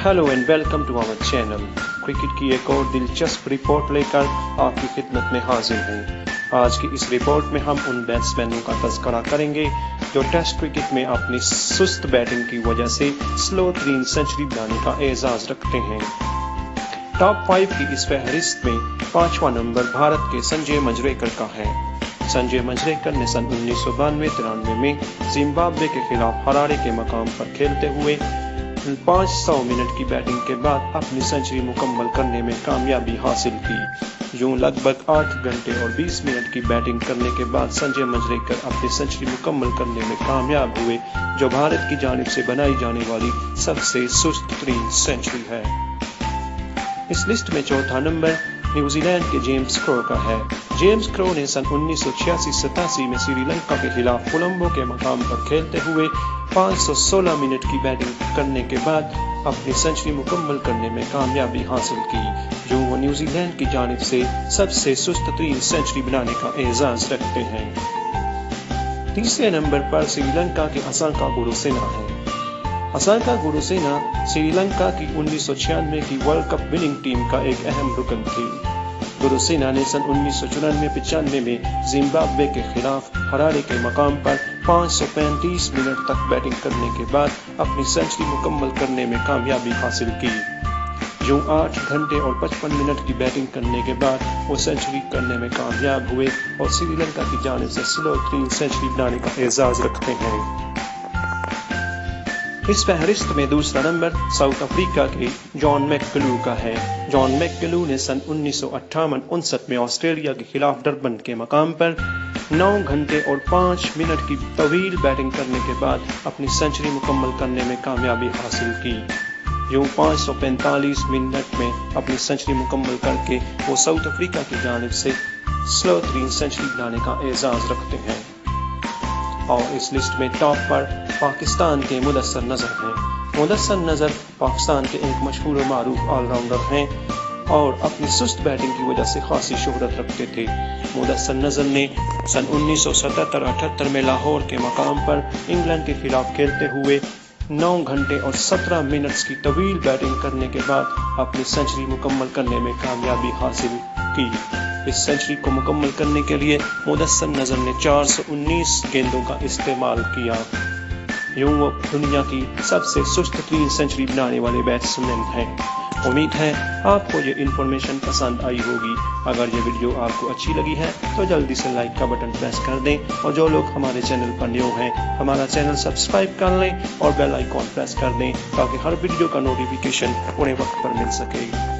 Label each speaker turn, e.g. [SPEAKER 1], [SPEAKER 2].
[SPEAKER 1] Hello and welcome to our channel. Cricket की एक और दिलचस्प रिपोर्ट लेकर आपकी खिदमत में हाजिर हूँ। आज की इस रिपोर्ट में हम उन बैट्समैनों का तज़किरा करेंगे जो टेस्ट क्रिकेट में अपनी सुस्त बैटिंग की वजह से स्लो तरीन सेंचुरी बनाने का एजाज़ रखते हैं। टॉप 5 की इस फहरिस्त में 5वां नंबर भारत के संजय मंजरेकर का है। संजय मंजरेकर ने सन 1992-93 में जिम्बाब्वे के खिलाफ हरारे के मकाम पर खेलते हुए 500 मिनट की बैटिंग के बाद अपनी सेंचुरी मुकम्मल करने में कामयाबी हासिल की। यूं लगभग 8 घंटे और 20 मिनट की बैटिंग करने के बाद संजय मंजरेकर अपनी सेंचुरी मुकम्मल करने में कामयाब हुए, जो भारत की जानिब से बनाई जाने वाली सबसे सुस्त तरीन सेंचुरी है। इस लिस्ट में चौथा नंबर न्यूजीलैंड के जेम्स क्रो का है। जेम्स क्रो ने सन 1986-87 में श्रीलंका के खिलाफ कोलंबो के मकाम पर खेलते हुए 516 मिनट की बैटिंग करने के बाद अपनी सेंचुरी मुकम्मल करने में कामयाबी हासिल की, जो वो न्यूजीलैंड की जानिब से सबसे सुस्त तरीन सेंचुरी बनाने का एजाज़ रखते हैं। तीसरे नंबर पर श्रीलंका के असांका गुरुसेना है। असांका गुरुसेना श्रीलंका की 1996 की वर्ल्ड कप विनिंग टीम का एक अहम रुकन थी। गुरुसेना ने सन 1994-95 में जिम्बाब्वे के खिलाफ हरारे के मकाम पर 535 मिनट तक बैटिंग करने के बाद अपनी सेंचुरी मुकम्मल करने में कामयाबी हासिल की। यूं 8 घंटे और 55 मिनट की बैटिंग करने के बाद वो सेंचुरी करने में कामयाब हुए और श्रीलंका की जानिब से स्लो तरीन सेंचुरी बनाने का एजाज़ रखते हैं। इस फहरिस्त में दूसरा नंबर साउथ अफ्रीका के जॉन मैकगलू का है। जॉन मैकगलू ने सन 1958-59 में ऑस्ट्रेलिया के खिलाफ डरबन के मकाम पर 9 घंटे और 5 मिनट की तवील बैटिंग करने के बाद अपनी सेंचुरी मुकम्मल करने में कामयाबी हासिल की। यूं 545 मिनट में अपनी सेंचुरी मुकम्मल करके वो साउथ अफ्रीका की जानिब से स्लो तरीन सेंचुरी बनाने का एजाज़ रखते हैं। और इस लिस्ट में टॉप पर पाकिस्तान के मुदस्सर नज़र हैं। मुदस्सर नज़र पाकिस्तान के एक मशहूर और मारूफ ऑलराउंडर हैं और अपनी सुस्त बैटिंग की वजह से खासी शोहरत रखते थे। मुदस्सर नज़र ने सन 1977-78 में लाहौर के मकाम पर इंग्लैंड के खिलाफ खेलते हुए 9 घंटे और 17 मिनट्स की तवील बैटिंग करने के बाद अपनी सेंचुरी मुकम्मल करने में कामयाबी हासिल की। इस सेंचुरी को मुकम्मल करने के लिए मुदस्सर नज़र ने 419 गेंदों का इस्तेमाल किया। यूं वो दुनिया की सबसे सुस्त तरीन सेंचुरी बनाने वाले बैट्समैन हैं। उम्मीद है आपको ये इन्फॉर्मेशन पसंद आई होगी। अगर ये वीडियो आपको अच्छी लगी है तो जल्दी से लाइक का बटन प्रेस कर दें, और जो लोग हमारे चैनल पर न्यू हैं हमारा चैनल सब्सक्राइब कर लें और बेल आइकॉन प्रेस कर दें ताकि हर वीडियो का नोटिफिकेशन पूरे वक्त पर मिल सके।